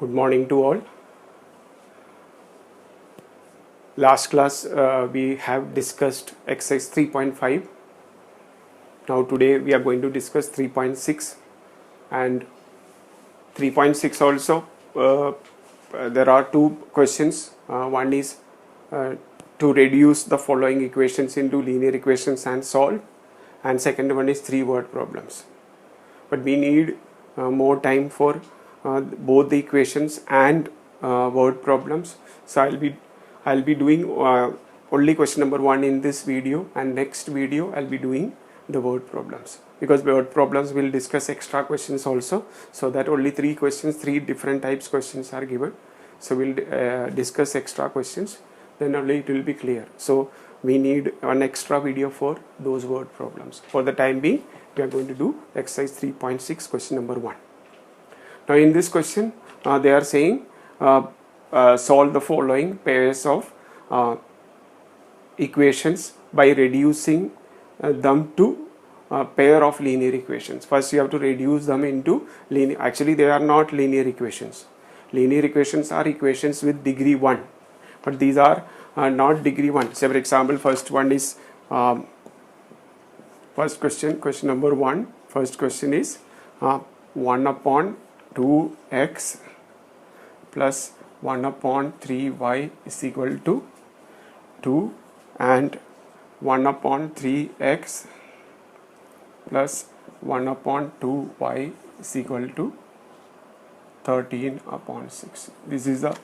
Good morning to all. Last class we have discussed exercise 3.5. Now today we are going to discuss 3.6 and 3.6 also. There are two questions. One is to reduce the following equations into linear equations and solve, and second one is 3 word problems. But we need more time for both the equations and word problems. So I'll be doing only question number 1 in this video, and next video I'll be doing the word problems, because word problems will discuss extra questions also, so that only 3 questions, 3 different types questions are given. So we'll discuss extra questions, then only it will be clear. So we need an extra video for those word problems. For the time being, we are going to do exercise 3.6 question number 1. Now in this question they are saying solve the following pairs of equations by reducing them to a pair of linear equations. First you have to reduce them into linear. Actually they are not linear equations. Linear equations are equations with degree 1, but these are not degree 1. Say for example, first one is first question number 1. First question is 1 upon 2x plus 1 upon 3y is equal to 2, and 1 upon 3x plus 1 upon 2y is equal to 13 upon 6. This is the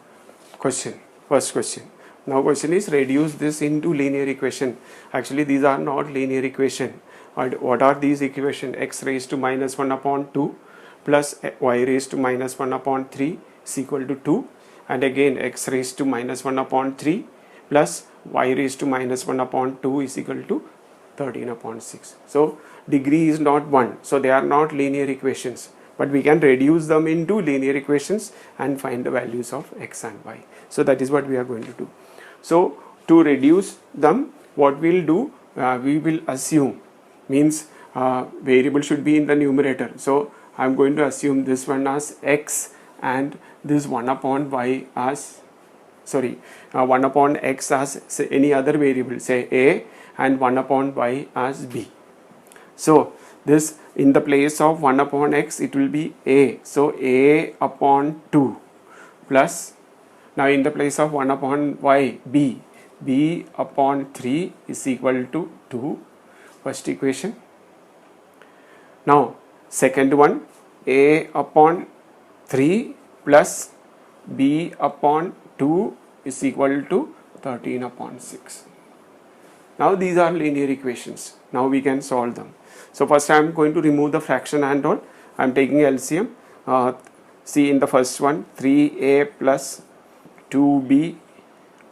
question, first question. Now question is reduce this into linear equation. Actually these are not linear equation. And what are these equation? X raised to minus 1 upon 2 plus y raised to minus 1 upon 3 is equal to 2, and again x raised to minus 1 upon 3 plus y raised to minus 1 upon 2 is equal to 13 upon 6. So degree is not 1, so they are not linear equations, but we can reduce them into linear equations and find the values of x and y. So that is what we are going to do. So to reduce them, what we will do, we will assume, means variable should be in the numerator. So I am going to assume this one as x and this 1 upon y as 1 upon x as say any other variable, say a, and 1 upon y as b. So this in the place of 1 upon x it will be a, so a upon 2 plus, now in the place of 1 upon y b upon 3 is equal to 2, first equation. Now second one, a upon 3 plus b upon 2 is equal to 13 upon 6. Now these are linear equations. Now we can solve them. So first I am going to remove the fraction and all. I am taking LCM. See in the first one, 3a plus 2b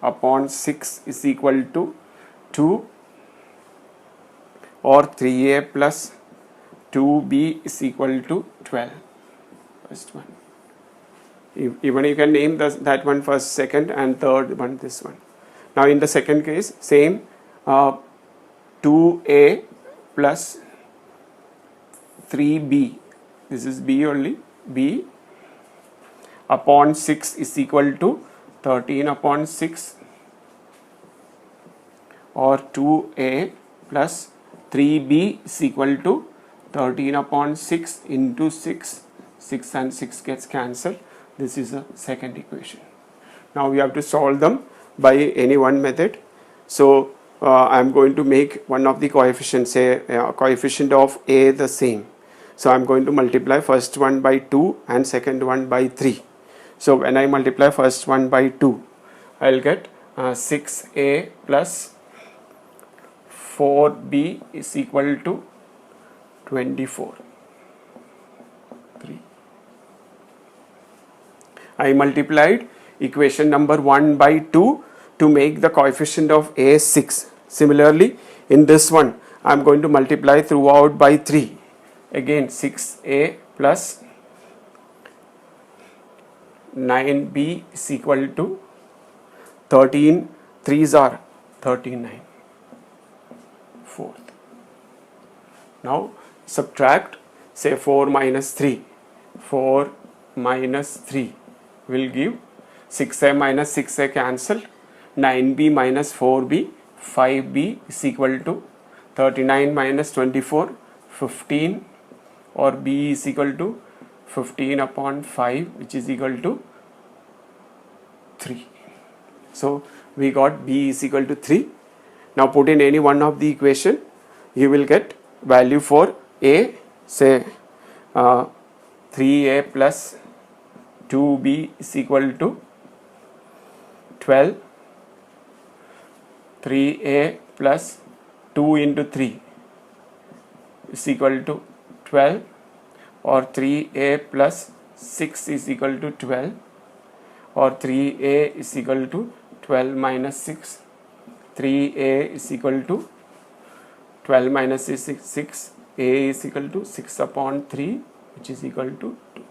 upon 6 is equal to 2, or 3a plus 2b is equal to 12. First one. Even you can name that one first, second, and third one this one. Now in the second case, same 2a plus 3b, this is b only, b upon 6 is equal to 13 upon 6, or 2a plus 3b is equal to 13 upon 6 into 6, 6 and 6 gets cancelled. This is the second equation. Now we have to solve them by any one method. So I am going to make one of the coefficients, say coefficient of a the same. So I am going to multiply first one by 2 and second one by 3. So when I multiply first one by 2, I will get 6a plus 4b is equal to 24. 3. I multiplied equation number 1 by 2 to make the coefficient of a 6. Similarly, in this one, I am going to multiply throughout by 3. Again 6a plus 9b is equal to 13. 3s are 39. Fourth. Now subtract, say 4 minus 3. 4 minus 3 will give 6a minus 6a cancelled, 9b minus 4b, 5b is equal to 39 minus 24, 15, or b is equal to 15 upon 5, which is equal to 3. So we got b is equal to 3. Now put in any one of the equation, you will get value for a, say 3a plus 2b is equal to 12, 3a plus 2 into 3 is equal to 12, or 3a plus 6 is equal to 12, or 3a is equal to 12 minus 6, 3a is equal to 12 minus 6, a is equal to 6 upon 3, which is equal to 2.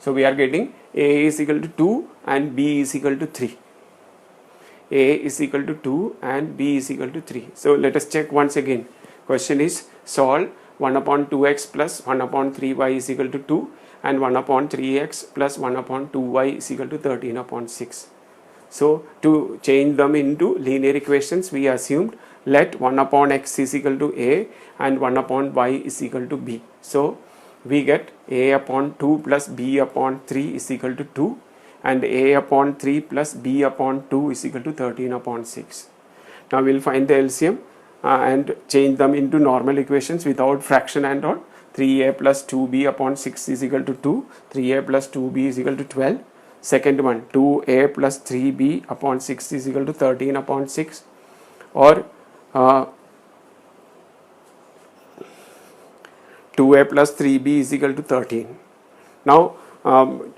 So we are getting a is equal to 2 and b is equal to 3. A is equal to 2 and b is equal to 3. So let us check once again. Question is solve 1 upon 2x plus 1 upon 3y is equal to 2 and 1 upon 3x plus 1 upon 2y is equal to 13 upon 6. So to change them into linear equations, we assumed let 1 upon x is equal to a and 1 upon y is equal to b. So we get a upon 2 plus b upon 3 is equal to 2, and a upon 3 plus b upon 2 is equal to 13 upon 6. Now we will find the LCM and change them into normal equations without fraction and all. 3a plus 2b upon 6 is equal to 2, 3a plus 2b is equal to 12. Second one, 2a plus 3b upon 6 is equal to 13 upon 6, or 2a plus 3b is equal to 13. Now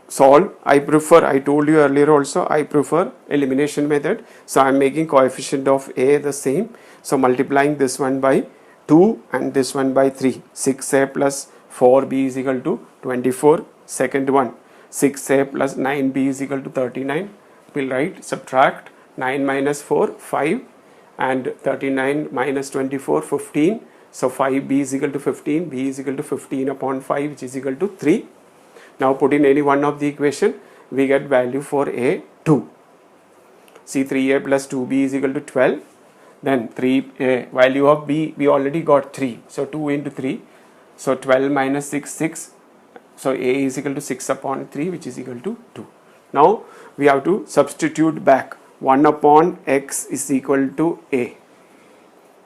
solve. I told you earlier also, I prefer elimination method. So I am making coefficient of a the same. So multiplying this one by 2 and this one by 3. 6a plus 4b is equal to 24. Second one, 6a plus 9b is equal to 39. We'll write subtract 9 minus 4, 5, and 39 minus 24, 15. So 5b is equal to 15, b is equal to 15 upon 5, which is equal to 3. Now put in any one of the equation, we get value for a 2. See, 3a plus 2b is equal to 12. Then value of b, we already got 3. So 2 into 3. So 12 minus 6, 6. So a is equal to 6 upon 3, which is equal to 2. Now we have to substitute back. 1 upon x is equal to a.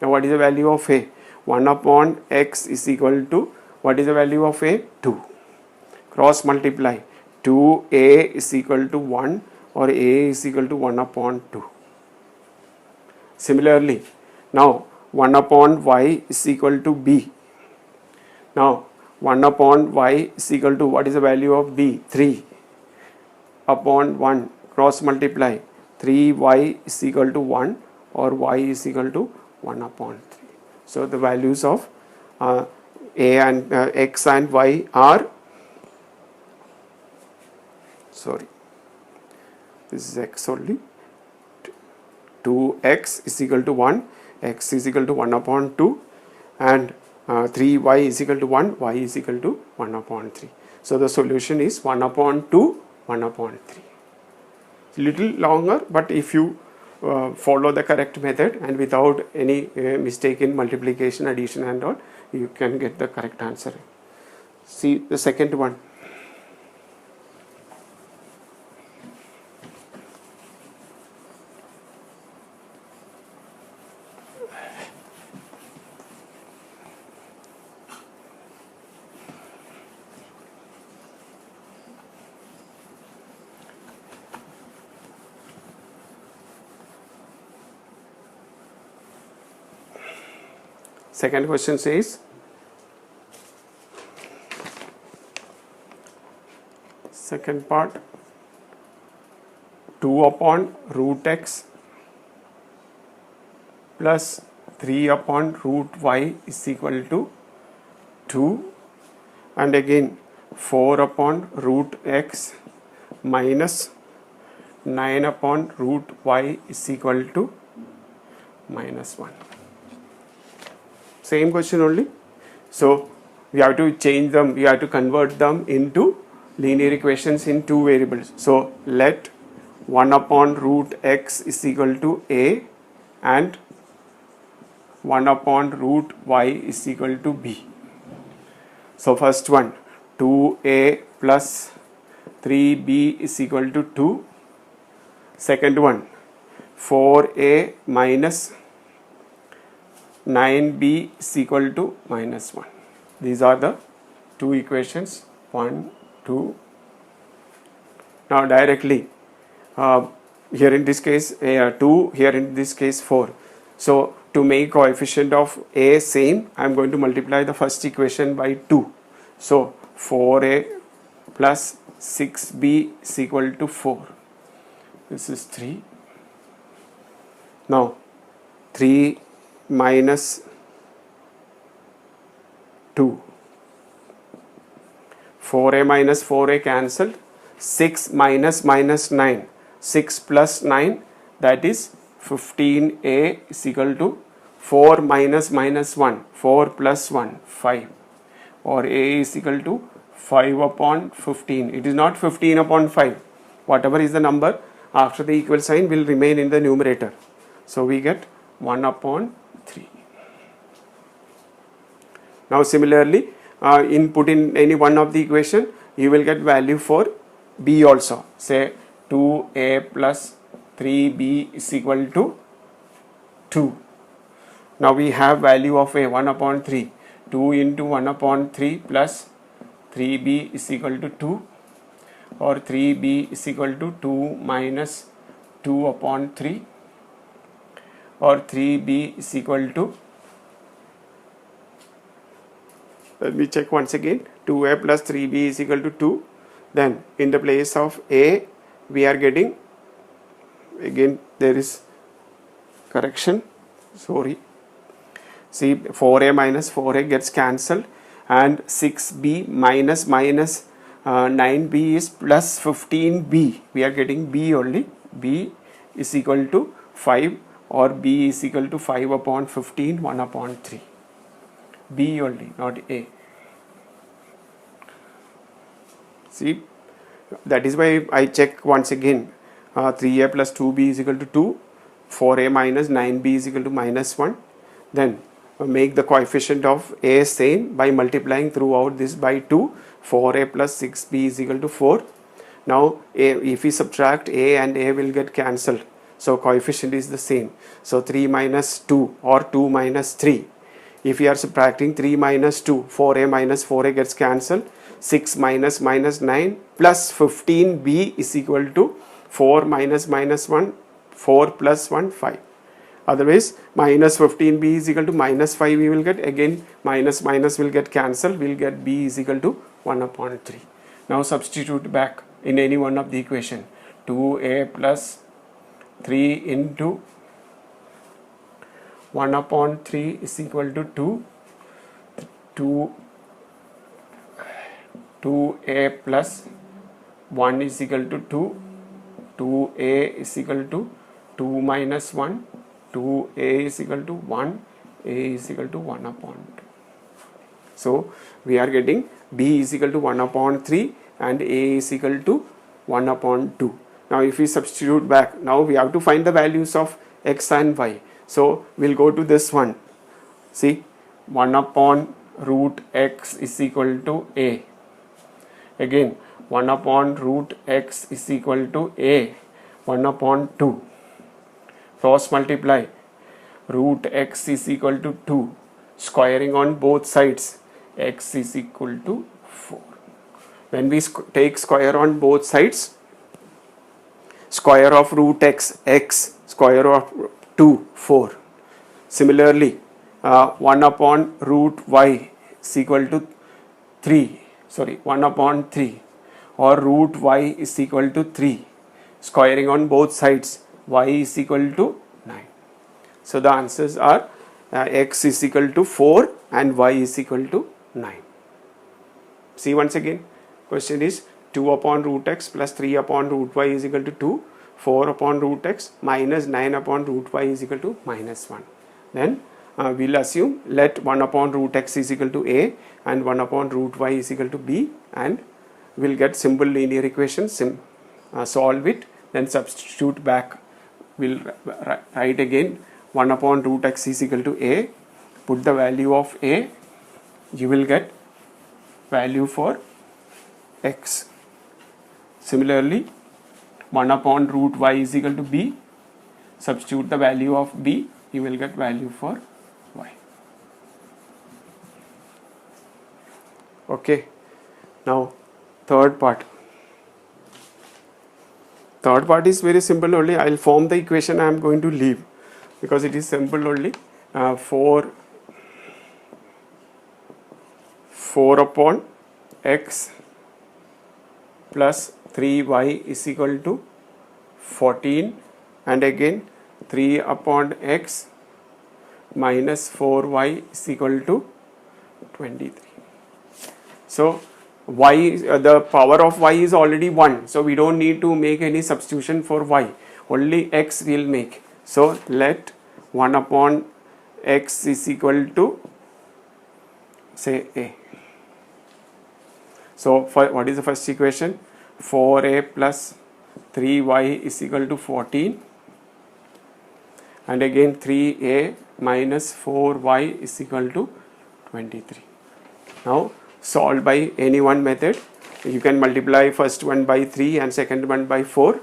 Now what is the value of a? 1 upon x is equal to, what is the value of a? 2. Cross multiply. 2a is equal to 1, or a is equal to 1 upon 2. Similarly, now 1 upon y is equal to b. Now 1 upon y is equal to, what is the value of b? 3 upon 1. Cross multiply. 3y is equal to 1, or y is equal to 1 upon 3. So the values of a and x and y are, sorry, this is x only, 2x is equal to 1, x is equal to 1 upon 2, and 3y is equal to 1, y is equal to 1 upon 3. So the solution is 1 upon 2, 1 upon 3. Little longer, but if you follow the correct method and without any mistake in multiplication, addition and all, you can get the correct answer. See the second one. Second question says, second part, 2 upon root x plus 3 upon root y is equal to 2, and again 4 upon root x minus 9 upon root y is equal to minus 1. Same question only. So we have to change them, we have to convert them into linear equations in two variables. So let 1 upon root x is equal to a and 1 upon root y is equal to b. So first one, 2a plus 3b is equal to 2. Second one, 4a minus 9b is equal to minus 1. These are the two equations, 1, 2. Now directly, here in this case 2, here in this case 4. So to make coefficient of a same, I am going to multiply the first equation by 2. So 4a plus 6b is equal to 4. This is 3. Now 3 minus 2. 4a minus 4a cancelled. 6 minus minus 9. 6 plus 9, that is 15a is equal to 4 minus minus 1. 4 plus 1, 5. Or a is equal to 5 upon 15. It is not 15 upon 5. Whatever is the number after the equal sign will remain in the numerator. So we get 1 upon 3. Now similarly, input in any one of the equation, you will get value for b also. Say 2a plus 3b is equal to 2. Now we have value of a 1 upon 3. 2 into 1 upon 3 plus 3b is equal to 2, or 3b is equal to 2 minus 2 upon 3, or 3b is equal to, let me check once again, 2a plus 3b is equal to 2. Then in the place of a we are getting, again there is correction, sorry, see 4a minus 4a gets cancelled, and 6b minus 9b is plus 15b. We are getting b only. B is equal to 5, or b is equal to 5 upon 15, 1 upon 3. B only, not a. See, that is why I check once again. 3a plus 2b is equal to 2. 4a minus 9b is equal to minus 1. Then make the coefficient of a same by multiplying throughout this by 2. 4a plus 6b is equal to 4. Now if we subtract a and a will get cancelled, so coefficient is the same. So 3 minus 2 or 2 minus 3. If we are subtracting 3 minus 2, 4a minus 4a gets cancelled. 6 minus minus 9 plus 15b is equal to 4 minus minus 1, 4 plus 1, 5. Otherwise minus 15b is equal to minus 5 we will get. Again minus minus will get cancelled. We will get b is equal to 1 upon 3. Now substitute back in any one of the equation. 2a plus 3 into 1 upon 3 is equal to 2. 2a plus 1 is equal to 2. 2a is equal to 2 minus 1. 2a is equal to 1. A is equal to 1 upon 2. So we are getting b is equal to 1 upon 3 and a is equal to 1 upon 2. Now if we substitute back, now we have to find the values of x and y. So we'll go to this one. See, 1 upon root x is equal to a. Again 1 upon root x is equal to a. 1 upon 2. Cross multiply. Root x is equal to 2. Squaring on both sides. X is equal to 4. When we take square on both sides, square of root x, x, square of 2, 4. Similarly, 1 upon root y is equal to 3. 1 upon 3, or root y is equal to 3. Squaring on both sides, y is equal to 9. So the answers are x is equal to 4 and y is equal to 9. See once again, question is 2 upon root x plus 3 upon root y is equal to 2. 4 upon root x minus 9 upon root y is equal to minus 1. Then we'll assume let 1 upon root x is equal to a and 1 upon root y is equal to b, and we'll get simple linear equation, solve it, then substitute back. We'll write again 1 upon root x is equal to a, put the value of a, you will get value for x. Similarly, 1 upon root y is equal to b, substitute the value of b, you will get value for y. Okay, now third part. Third part is very simple only. I will form the equation, I am going to leave because it is simple only. 4 upon x plus 3y is equal to 14, and again 3 upon x minus 4y is equal to 23. So y, the power of y is already 1, so we don't need to make any substitution for y, only x will make. So let 1 upon x is equal to, say, a. So what is the first equation? 4a plus 3y is equal to 14, and again 3a minus 4y is equal to 23. Now solve by any one method. You can multiply first one by 3 and second one by 4,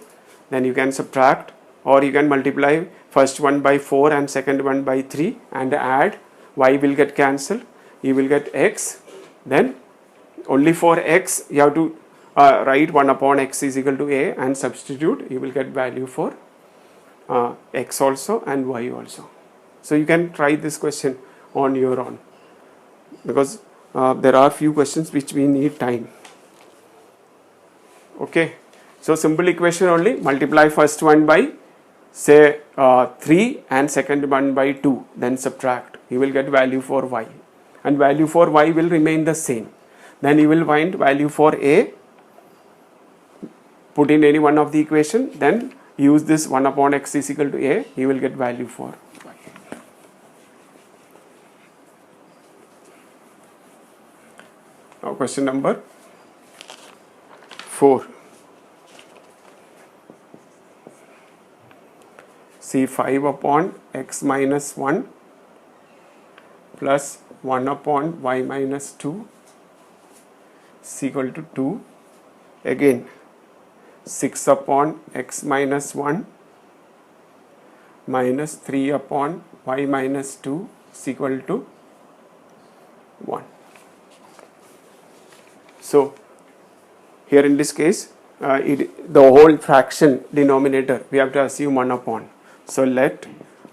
then you can subtract, or you can multiply first one by 4 and second one by 3 and add, y will get cancelled, you will get x, then only for x you have to write 1 upon x is equal to a and substitute, you will get value for x also and y also. So you can try this question on your own, because there are few questions which we need time. Okay, so simple equation only, multiply first one by, say, 3 and second one by 2, then subtract, you will get value for y, and value for y will remain the same. Then you will find value for a, put in any one of the equation, then use this 1 upon x is equal to a, you will get value for y. Now question number 4. See, 5 upon x minus 1 plus 1 upon y minus 2 is equal to 2. Again 6 upon x minus 1 minus 3 upon y minus 2 is equal to 1. So here in this case, the whole fraction denominator we have to assume 1 upon. So let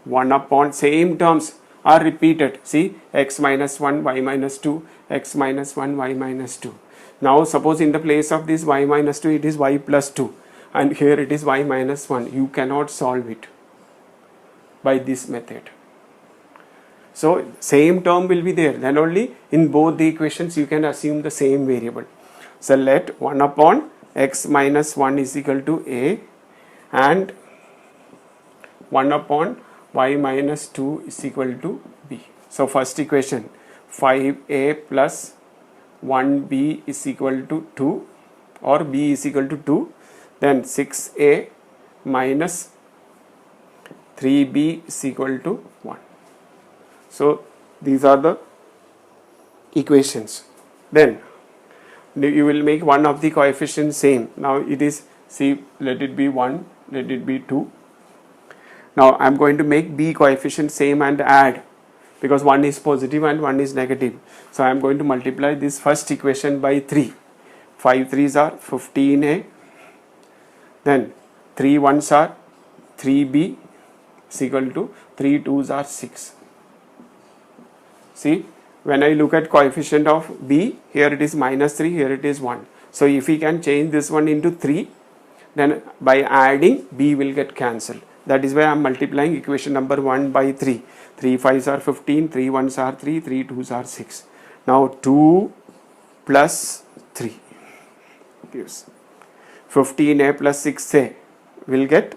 1 upon, same terms are repeated. See, x minus 1, y minus 2, x minus 1, y minus 2. Now suppose in the place of this y minus 2 it is y plus 2, and here it is y minus 1. You cannot solve it by this method. So same term will be there, then only in both the equations you can assume the same variable. So let 1 upon x minus 1 is equal to a, and 1 upon y minus 2 is equal to b. So first equation, 5a plus 1b is equal to 2, or b is equal to 2, then 6a minus 3b is equal to 1. So these are the equations. Then you will make one of the coefficients same. Now it is, see, let it be 1, let it be 2. Now I am going to make b coefficient same and add, because one is positive and one is negative. So I am going to multiply this first equation by 3. 5 3s are 15a, then 3 1s are 3b is equal to 3 2s are 6. See, when I look at coefficient of b, here it is minus 3, here it is 1. So if we can change this one into 3, then by adding b will get cancelled. That is why I am multiplying equation number 1 by 3. 3 5s are 15, 3 1s are 3, 3 2s are 6. Now 2 plus 3 gives 15a plus 6a will get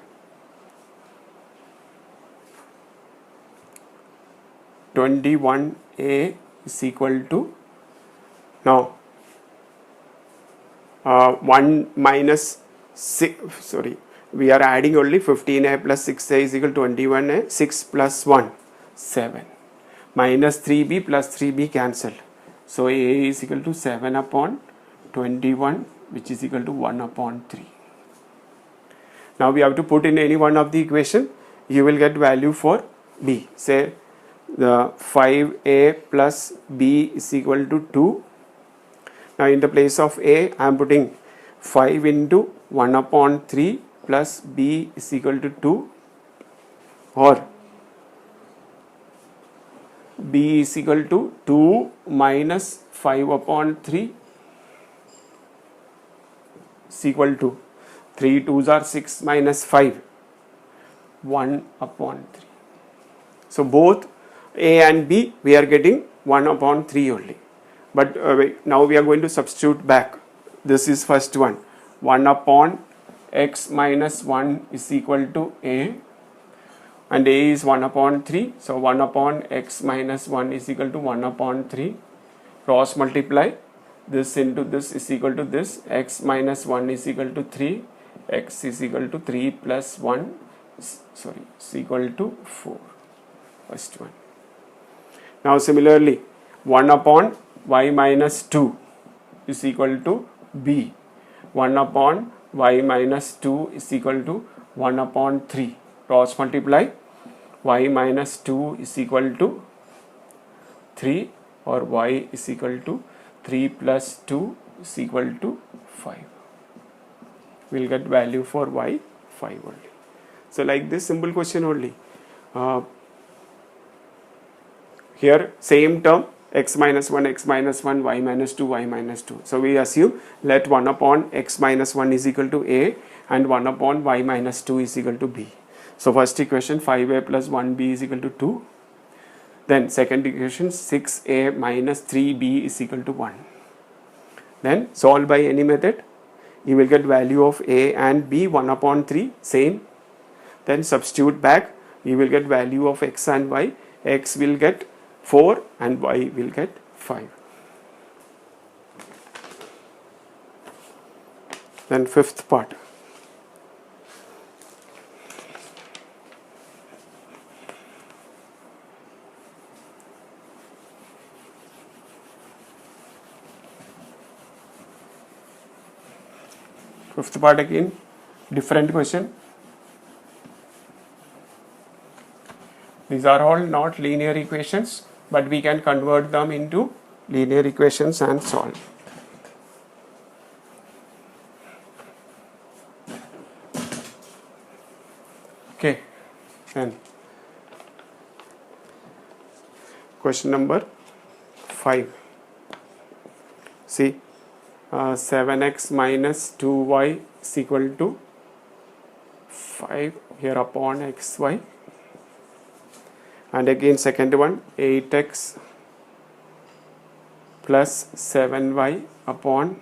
21a is equal to, now 1 minus 6, sorry, we are adding only 15a plus 6a is equal to 21a, 6 plus 1, 7, minus 3b plus 3b cancelled. So a is equal to 7 upon 21, which is equal to 1 upon 3. Now we have to put in any one of the equation. You will get value for b. Say the 5a plus b is equal to 2. Now in the place of a, I am putting 5 into 1 upon 3 plus b is equal to 2, or b is equal to 2 minus 5 upon 3 is equal to 3 2s are 6 minus 5, 1 upon 3. So both a and b we are getting 1 upon 3 only. But now we are going to substitute back. This is first one. 1 upon x minus 1 is equal to a, and a is 1 upon 3. So 1 upon x minus 1 is equal to 1 upon 3. Cross multiply. This into this is equal to this. X minus 1 is equal to 3. X is equal to 3 plus 1, sorry, is equal to 4. First one. Now similarly, 1 upon y minus 2 is equal to b. 1 upon y minus 2 is equal to 1 upon 3. Cross multiply. Y minus 2 is equal to 3, or y is equal to 3 plus 2 is equal to 5. We will get value for y 5 only. So like this simple question only. Here same term, x minus 1, y minus 2, y minus 2. So we assume let 1 upon x minus 1 is equal to a and 1 upon y minus 2 is equal to b. So first equation 5a plus 1b is equal to 2. Then second equation 6a minus 3b is equal to 1. Then solve by any method. You will get value of a and b 1 upon 3 same. Then substitute back. You will get value of x and y. X will get 4 and y will get 5. Then fifth part. Fifth part again, different question. These are all not linear equations, but we can convert them into linear equations and solve. Okay, then question number 5. See, 7x minus 2y is equal to 5 here upon xy, and again second one 8x plus 7y upon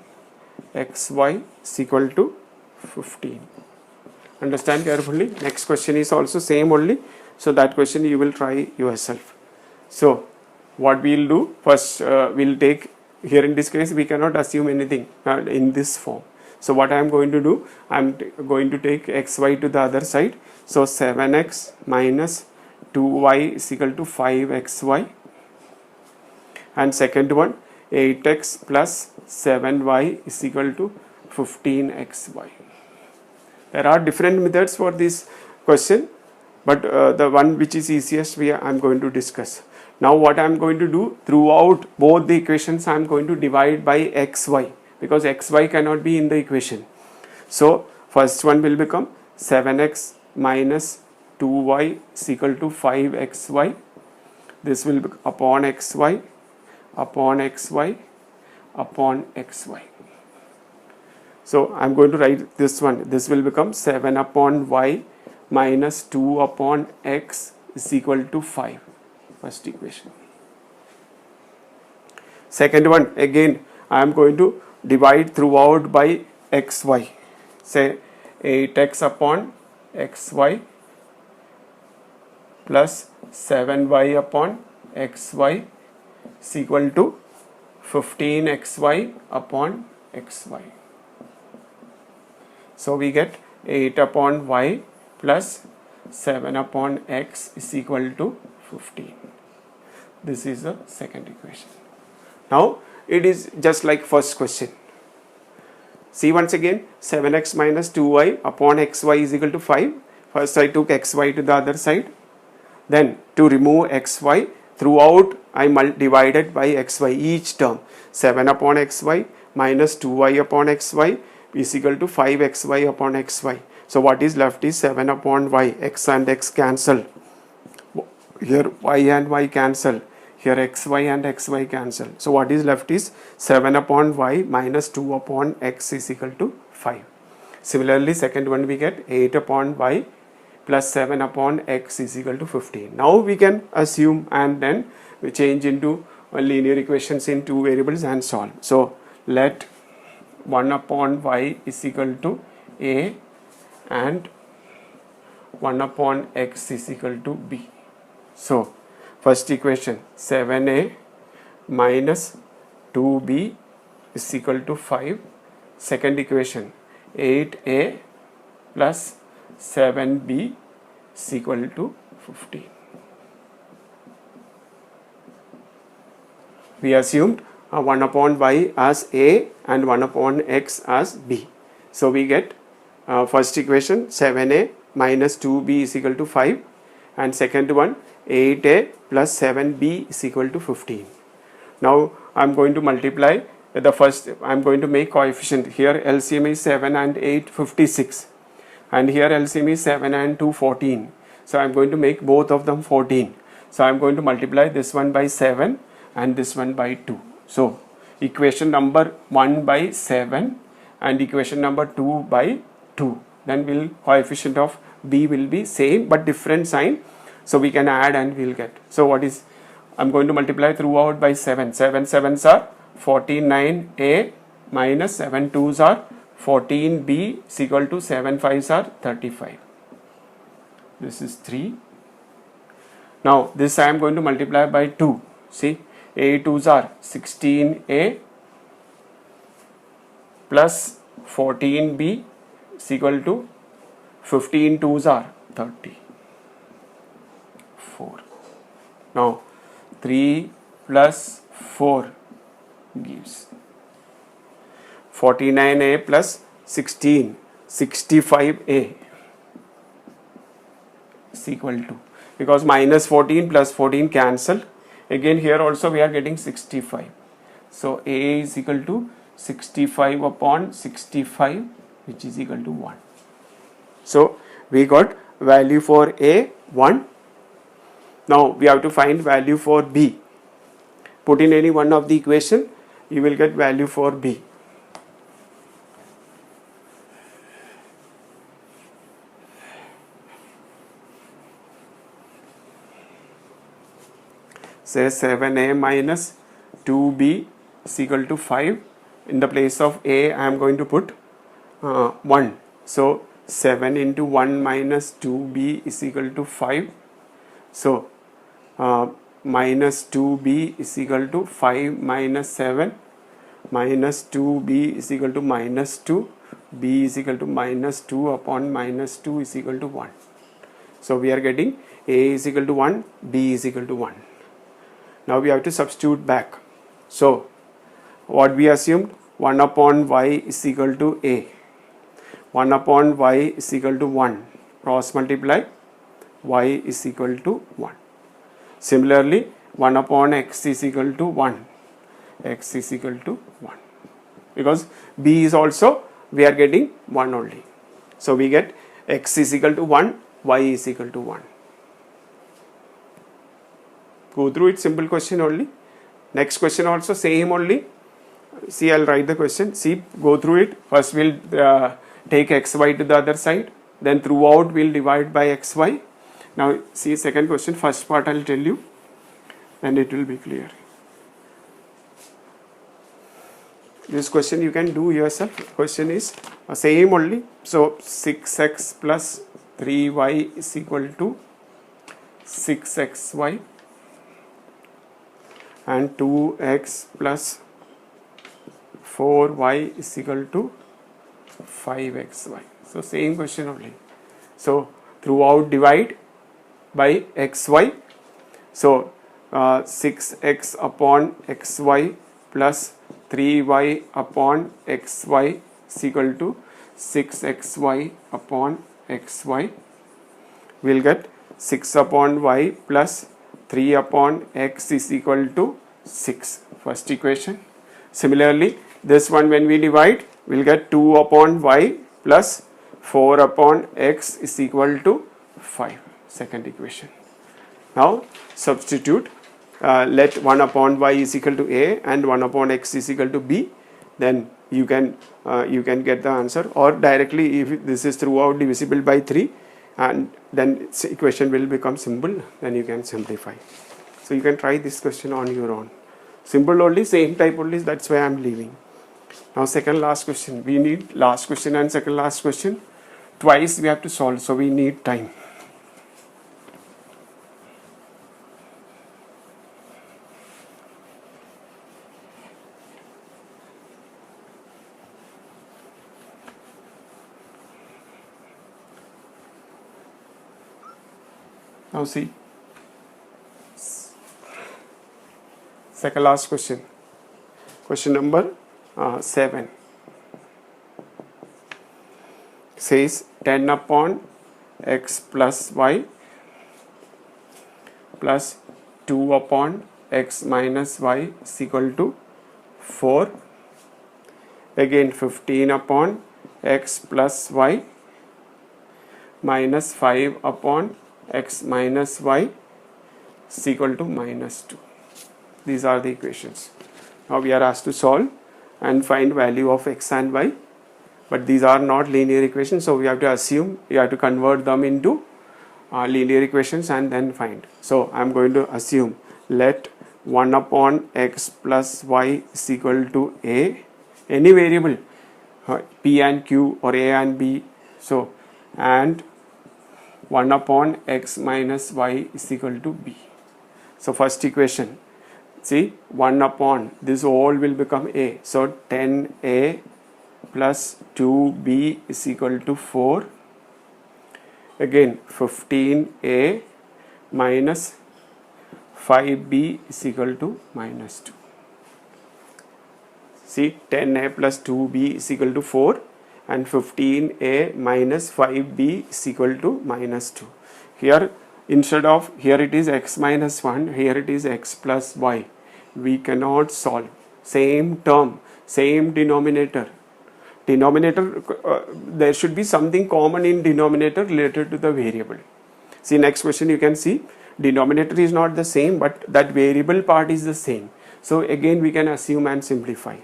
xy is equal to 15. Understand carefully. Next question is also same only, so that question you will try yourself. So what we will do first, we will take, here in this case we cannot assume anything in this form. So what I am going to do, I am going to take xy to the other side. So 7x minus 2y is equal to 5xy, and second one 8x plus 7y is equal to 15xy. There are different methods for this question, but the one which is easiest I am going to discuss. Now what I am going to do, throughout both the equations I am going to divide by xy, because xy cannot be in the equation. So first one will become 7x minus 2y is equal to 5xy. This will be upon xy upon xy upon xy. So I am going to write this one. This will become 7 upon y minus 2 upon x is equal to 5. First equation. Second one, again I am going to divide throughout by xy. Say 8x upon xy plus 7y upon xy is equal to 15xy upon xy. So we get 8 upon y plus 7 upon x is equal to 15. This is the second equation. Now it is just like first question. See once again, 7x minus 2y upon xy is equal to 5. First I took xy to the other side. Then to remove xy, throughout I divided by xy each term. 7 upon xy minus 2y upon xy is equal to 5xy upon xy. So what is left is 7 upon y. X and x cancel. Here y and y cancel. Here xy and xy cancel. So what is left is 7 upon y minus 2 upon x is equal to 5. Similarly, second one we get 8 upon y plus 7 upon x is equal to 15. Now we can assume and then we change into linear equations in two variables and solve. So let 1 upon y is equal to a and 1 upon x is equal to b. So first equation 7a minus 2b is equal to 5. Second equation 8a plus 7b is equal to 15. We assumed 1 upon y as a and 1 upon x as b. So we get first equation 7a minus 2b is equal to 5 and second one 8a plus 7b is equal to 15. Now I am going to multiply the first, I am going to make coefficient. Here LCM is 7 and 8, 56, and here LCM is 7 and 2, 14. So I am going to make both of them 14. So I am going to multiply this one by 7 and this one by 2. So equation number 1 by 7 and equation number 2 by 2. Then will coefficient of b will be same but different sign. So we can add and we'll get. So what is, I'm going to multiply throughout by 7. 7 sevens are 49a minus 7 twos are 14b is equal to 7 fives are 35. This is 3. Now this I am going to multiply by 2. See, a twos are 16a plus 14b is equal to 15 twos are 30. 4. Now 3 plus 4 gives 49a plus 16, 65a is equal to, because minus 14 plus 14 cancel. Again here also we are getting 65. So a is equal to 65 upon 65 which is equal to 1. So we got value for a 1. Now we have to find value for b. Put in any one of the equation, you will get value for b. Say 7a minus 2b is equal to 5. In the place of a, I am going to put 1. So 7 into 1 minus 2b is equal to 5. So minus 2b is equal to 5 minus 7 minus 2b is equal to minus 2, b is equal to minus 2 upon minus 2 is equal to 1. So we are getting a is equal to 1, b is equal to 1. Now we have to substitute back. So what we assumed, 1 upon y is equal to a, 1 upon y is equal to 1, cross multiply, y is equal to 1. Similarly 1 upon x is equal to 1, x is equal to 1, because b is also we are getting 1 only. So we get x is equal to 1, y is equal to 1. Go through it, simple question only. Next question also same only. See, I'll write the question. See, go through it. First we'll take xy to the other side. Then throughout we'll divide by xy. Now see second question. First part I'll tell you and it will be clear. This question you can do yourself. Question is same only. So 6x plus 3y is equal to 6xy. And 2x plus 4y is equal to 5xy. So same question only. So throughout divide by xy. So 6x upon xy plus 3y upon xy is equal to 6xy upon xy. We'll get 6 upon y plus 3 upon x is equal to 6. First equation. Similarly, this one when we divide, we'll get 2 upon y plus 4 upon x is equal to 5. Second equation. Now substitute. Let 1 upon y is equal to a and 1 upon x is equal to b. Then you can get the answer, or directly if this is throughout divisible by 3, and then equation will become simple, then you can simplify. So you can try this question on your own. Simple only, same type only, that's why I am leaving. Now second last question. We need last question and second last question. Twice we have to solve, so we need time. Now see, second last question. Question number 7 says 10 upon x plus y plus 2 upon x minus y is equal to 4. Again 15 upon x plus y minus 5 upon x minus y is equal to minus 2. These are the equations. Now we are asked to solve and find value of x and y, but these are not linear equations, so we have to assume, we have to convert them into linear equations and then find. So I am going to assume, let 1 upon x plus y is equal to a, any variable, p and q or a and b, so, and 1 upon x minus y is equal to b. So first equation, see, 1 upon this all will become a, so 10a plus 2b is equal to 4. Again 15a minus 5b is equal to minus 2. See, 10a plus 2b is equal to 4 and 15a minus 5b is equal to minus 2. Here instead of, here it is x minus 1, here it is x plus y. We cannot solve. Same term, same denominator. There should be something common in denominator related to the variable. See, next question you can see, denominator is not the same, but that variable part is the same. So again we can assume and simplify.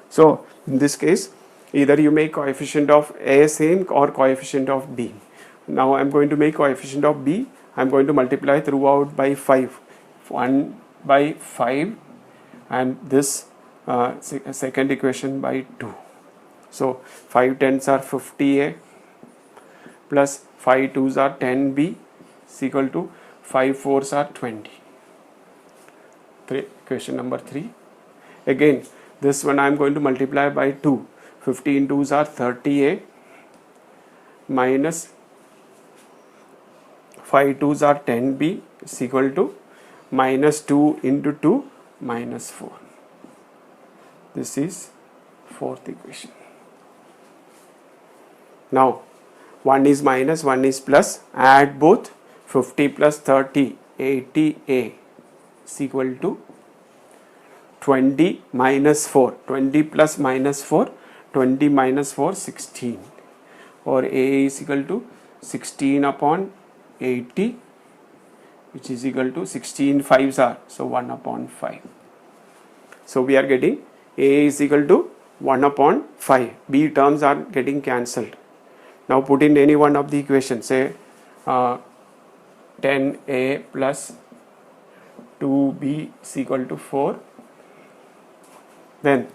So in this case, either you make coefficient of a same or coefficient of b. Now I am going to make coefficient of b. I am going to multiply throughout by 5. 1 by 5 and this second equation by 2. So 5 tens are 50a plus 5 twos are 10b is equal to 5 fours are 20. Equation number 3. Again this one I am going to multiply by 2. 15 twos are 30a minus 5 twos are 10b is equal to minus 2 into 2 minus 4. This is fourth equation. Now 1 is minus, 1 is plus, add both. 50 plus 30, 80a is equal to 20 minus 4. 20 plus minus 4, 20 minus 4, 16, or a is equal to 16 upon 80, which is equal to 16 5s are, so 1 upon 5. So we are getting a is equal to 1 upon 5. B terms are getting cancelled. Now put in any one of the equations, say 10a plus 2b is equal to 4. Then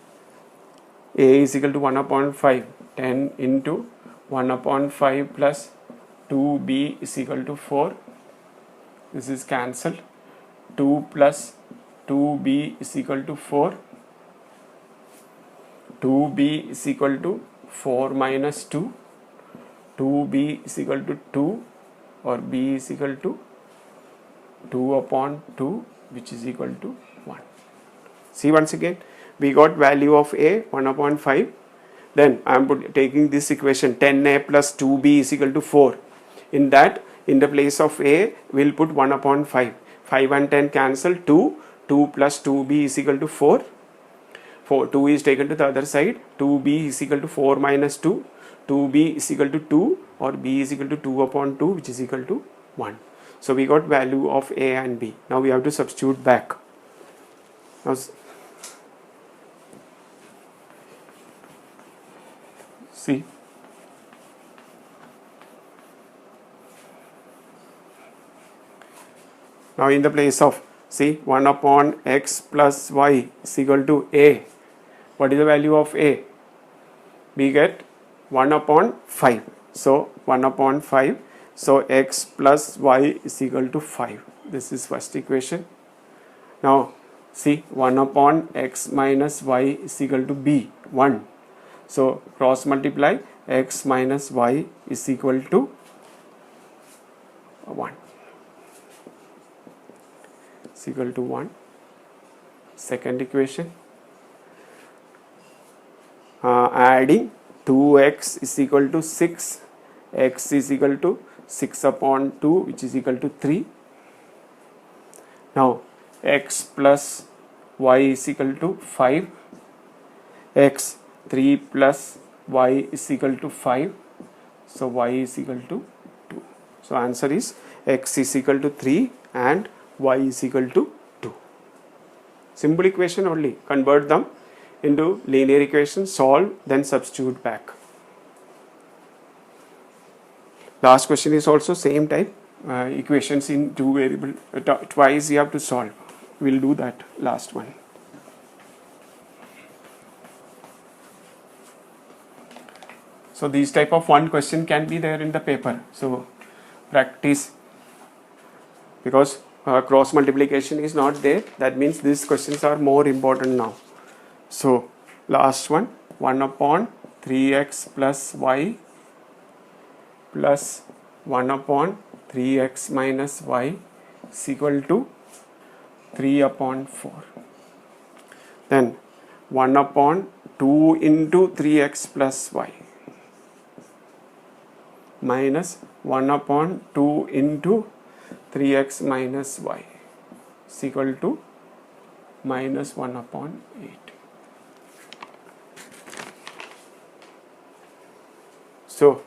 a is equal to 1 upon 5. 10 into 1 upon 5 plus 2b is equal to 4. This is cancelled. 2 plus 2b is equal to 4. 2b is equal to 4 minus 2, 2b is equal to 2, or b is equal to 2 upon 2, which is equal to 1. See, once again, we got value of a 1 upon 5. Then I am taking this equation 10a plus 2b is equal to 4. In that, in the place of a, we will put 1 upon 5. 5 and 10 cancel, 2. 2 plus 2b is equal to 4. 2 is taken to the other side. 2b is equal to 4 minus 2. 2b is equal to 2, or b is equal to 2 upon 2, which is equal to 1. So we got value of a and b. Now we have to substitute back. Now see, now in the place of, see, 1 upon x plus y is equal to a. What is the value of a? We get 1 upon 5. So 1 upon 5. So x plus y is equal to 5. This is first equation. Now see, 1 upon x minus y is equal to b, 1. So cross multiply, x minus y is equal to 1. Is equal to 1. Second equation. Adding 2x is equal to 6. X is equal to 6 upon 2, which is equal to 3. Now x plus y is equal to 5. X 3 plus y is equal to 5. So y is equal to 2. So answer is x is equal to 3 and y is equal to 2. Simple equation only. Convert them into linear equation, solve, then substitute back. Last question is also same type. Equations in two variable, twice you have to solve. We will do that last one. So these type of one question can be there in the paper. So practice, because cross multiplication is not there. That means these questions are more important now. So last one, 1 upon 3x plus y plus 1 upon 3x minus y is equal to 3 upon 4. Then 1 upon 2 into 3x plus y minus 1 upon 2 into 3x minus y is equal to minus 1 upon 8. So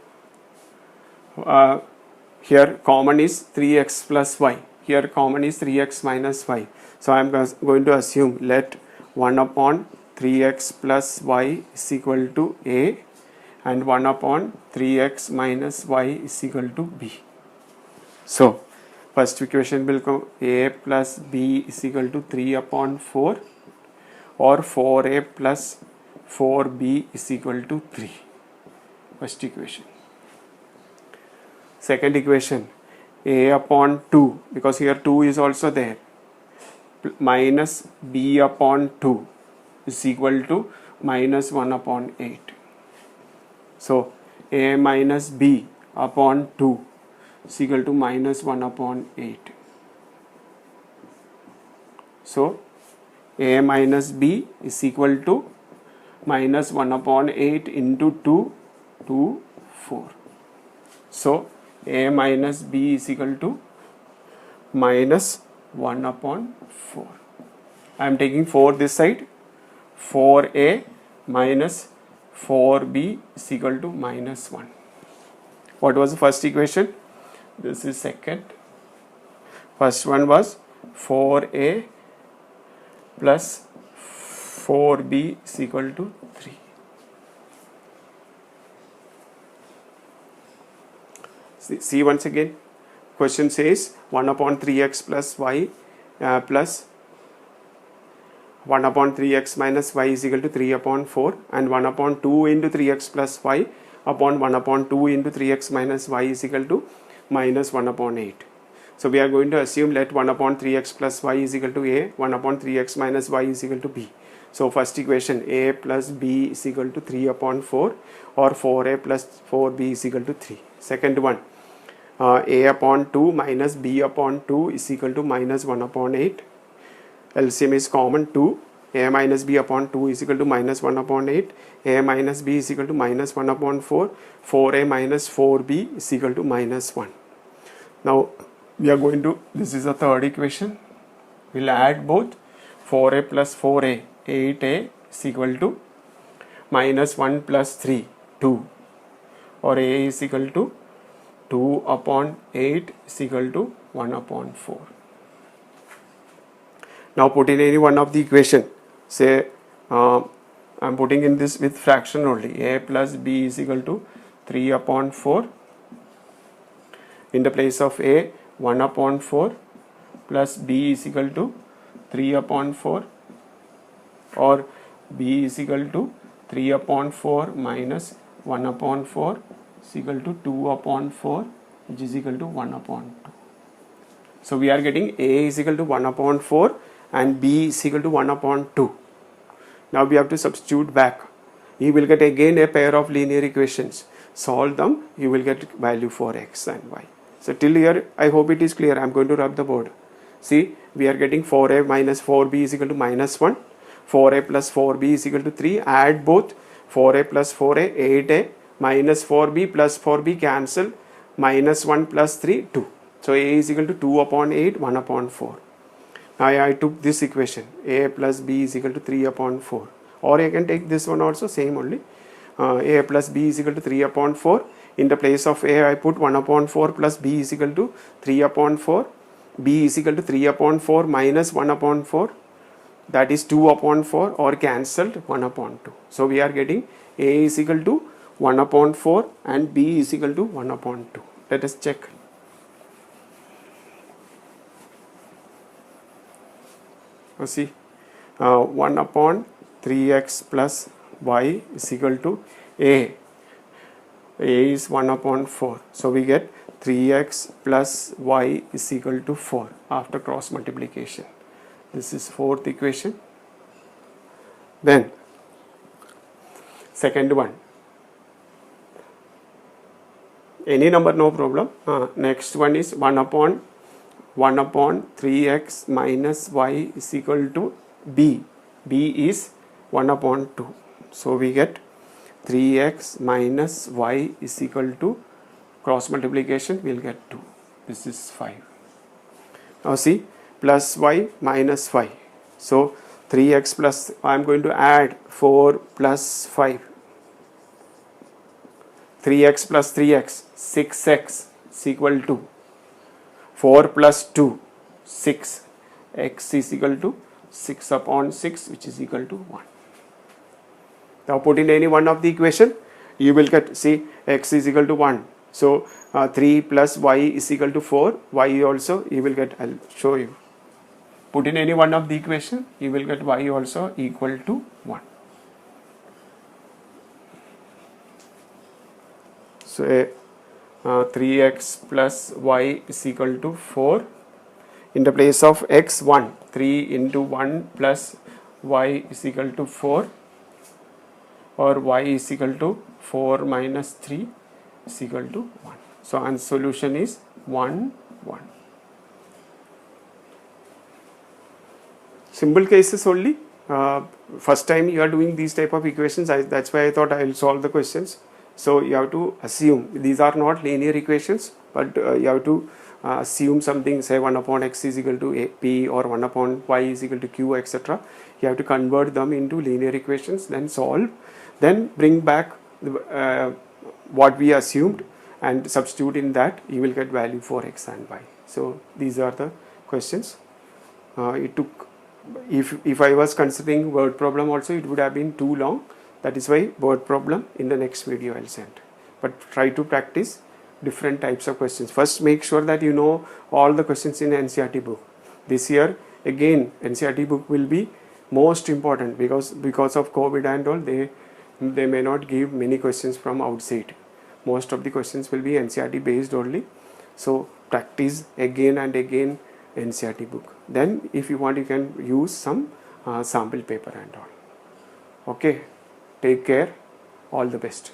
here common is 3x plus y. Here common is 3x minus y. So I am going to assume let 1 upon 3x plus y is equal to a and 1 upon 3x minus y is equal to b. So first equation will come a plus b is equal to 3 upon 4, or 4a plus 4b is equal to 3. First equation. Second equation, a upon 2, because here 2 is also there, minus b upon 2 is equal to minus 1 upon 8. So a minus b upon 2 is equal to minus 1 upon 8. So a minus b is equal to minus 1 upon 8 into 2 to 4. So a minus b is equal to minus 1 upon 4. I am taking 4 this side. 4a minus 4b is equal to minus 1. What was the first equation? This is second. First one was 4a plus 4b is equal to 3. See once again, question says 1 upon 3x plus y plus 1 upon 3x minus y is equal to 3 upon 4, and 1 upon 2 into 3x plus y upon 1 upon 2 into 3x minus y is equal to minus 1 upon 8. So we are going to assume let 1 upon 3x plus y is equal to a, 1 upon 3x minus y is equal to b. So first equation, a plus b is equal to 3 upon 4, or 4a plus 4b is equal to 3. Second one, a upon 2 minus b upon 2 is equal to minus 1 upon 8. LCM is common, 2. A minus b upon 2 is equal to minus 1 upon 8. A minus b is equal to minus 1 upon 4. 4a minus 4b is equal to minus 1. Now we are going to, this is the third equation. We'll add both. 4a plus 4a, 8a is equal to minus 1 plus 3, 2. Or a is equal to 2 upon 8 is equal to 1 upon 4. Now put in any one of the equation. Say I'm putting in this with fraction only. A plus b is equal to 3 upon 4. In the place of a, 1 upon 4 plus b is equal to 3 upon 4, or b is equal to 3 upon 4 minus 1 upon 4 is equal to 2 upon 4, which is equal to 1 upon 2. So we are getting a is equal to 1 upon 4 and b is equal to 1 upon 2. Now we have to substitute back. You will get again a pair of linear equations. Solve them, you will get value for x and y. So till here, I hope it is clear. I am going to rub the board. See, we are getting 4a minus 4b is equal to minus 1. 4a plus 4b is equal to 3. Add both. 4a plus 4a, 8a, minus 4b plus 4b cancel. Minus 1 plus 3, 2. So a is equal to 2 upon 8, 1 upon 4. Now I took this equation. A plus b is equal to 3 upon 4. Or I can take this one also, same only. A plus b is equal to 3 upon 4. In the place of a, I put 1 upon 4 plus b is equal to 3 upon 4. B is equal to 3 upon 4 minus 1 upon 4. That is 2 upon 4, or cancelled 1 upon 2. So we are getting a is equal to 1 upon 4 and b is equal to 1 upon 2. Let us check. Now see, 1 upon 3x plus y is equal to a. A is 1 upon 4. So we get 3x plus y is equal to 4 after cross multiplication. This is fourth equation. Then second one, any number, no problem. Next one is 1 upon 3x minus y is equal to b. B is 1 upon 2. So we get 3x minus y is equal to, cross multiplication, we will get 2. This is 5. Now see, plus y minus 5. So 3x plus, I am going to add 4 plus 5. 3x plus 3x, 6x is equal to 4 plus 2, 6. X is equal to 6 upon 6, which is equal to 1. Now put in any one of the equation, you will get, see, x is equal to 1. So 3 plus y is equal to 4. Y also you will get, I'll show you. Put in any one of the equation, you will get y also equal to 1. So 3x plus y is equal to 4. In the place of x, 1. 3 into 1 plus y is equal to 4. Or y is equal to 4 minus 3 is equal to 1. So and solution is 1, 1. Simple cases only. First time you are doing these type of equations, that's why I thought I will solve the questions. So you have to assume these are not linear equations, but you have to assume something, say 1 upon x is equal to p, or 1 upon y is equal to q, etc. You have to convert them into linear equations, then solve, then bring back what we assumed and substitute in that. You will get value for x and y. So these are the questions. It took, if I was considering word problem also, it would have been too long. That is why word problem in the next video I'll send. But try to practice different types of questions. First, make sure that you know all the questions in NCERT book. This year again NCERT book will be most important, because of COVID and all, they may not give many questions from outside. Most of the questions will be NCERT based only. So practice again and again NCERT book. Then if you want, you can use some sample paper and all. Okay, take care, all the best.